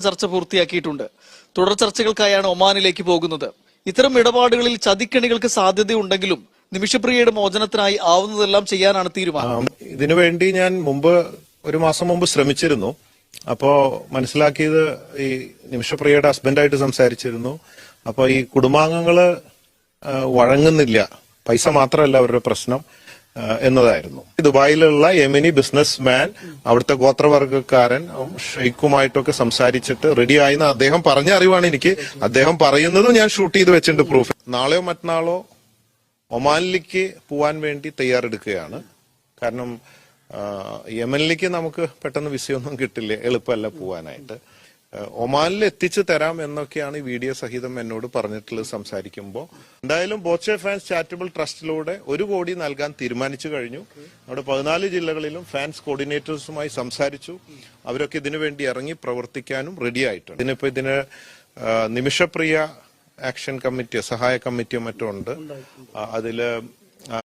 ചർച്ച പൂർത്തിയാക്കിയിട്ടുണ്ട്. തുടർ ചർച്ചകൾക്കായാണ് ഒമാനിലേക്ക് പോകുന്നത്. ഇത്തരം ഇടപാടുകളിൽ ചതിക്കെണികൾക്ക് സാധ്യതയുണ്ടെങ്കിലും നിമിഷപ്രിയയുടെ മോചനത്തിനായി ആവുന്നതെല്ലാം ചെയ്യാനാണ് തീരുമാനം. ഇതിനുവേണ്ടി ഞാൻ ഒരു മാസം മുമ്പ് ശ്രമിച്ചിരുന്നു. അപ്പോ മനസ്സിലാക്കിയത് ഈ നിമിഷപ്രിയയുടെ ഹസ്ബൻഡായിട്ട് സംസാരിച്ചിരുന്നു. അപ്പൊ ഈ കുടുംബാംഗങ്ങള് വഴങ്ങുന്നില്ല, പൈസ മാത്രമല്ല അവരുടെ പ്രശ്നം എന്നതായിരുന്നു. ദുബായിലുള്ള യമനി ബിസിനസ് മാൻ അവിടുത്തെ ഗോത്രവർഗക്കാരൻ ഷെയ്ഖുമായിട്ടൊക്കെ സംസാരിച്ചിട്ട് റെഡിയായെന്ന് അദ്ദേഹം പറഞ്ഞ അറിവാണ് എനിക്ക്. അദ്ദേഹം പറയുന്നതും ഞാൻ ഷൂട്ട് ചെയ്ത് വെച്ചിട്ടുണ്ട് പ്രൂഫ്. നാളെയോ മറ്റന്നാളോ ഒമാനിലേക്ക് പോവാൻ വേണ്ടി തയ്യാറെടുക്കുകയാണ്. കാരണം യമനിലേക്ക് നമുക്ക് പെട്ടെന്ന് വിസയൊന്നും കിട്ടില്ല, എളുപ്പമല്ല പോവാനായിട്ട്. ഒമാനിൽ എത്തിച്ചു തരാം എന്നൊക്കെയാണ് ഈ വീഡിയോ സഹിതം എന്നോട് പറഞ്ഞിട്ടുള്ളത് സംസാരിക്കുമ്പോൾ. എന്തായാലും ബോച്ചെ ഫാൻസ് ചാരിറ്റബിൾ ട്രസ്റ്റിലൂടെ 1 കോടി നൽകാൻ തീരുമാനിച്ചു കഴിഞ്ഞു. നമ്മുടെ 14 ജില്ലകളിലും ഫാൻസ് കോർഡിനേറ്റേഴ്സുമായി സംസാരിച്ചു. അവരൊക്കെ ഇതിനു വേണ്ടി ഇറങ്ങി പ്രവർത്തിക്കാനും റെഡി ആയിട്ടുണ്ട്. ഇതിന് നിമിഷപ്രിയ ആക്ഷൻ കമ്മിറ്റിയോ സഹായ കമ്മിറ്റിയോ മറ്റോ ഉണ്ട്. അതില്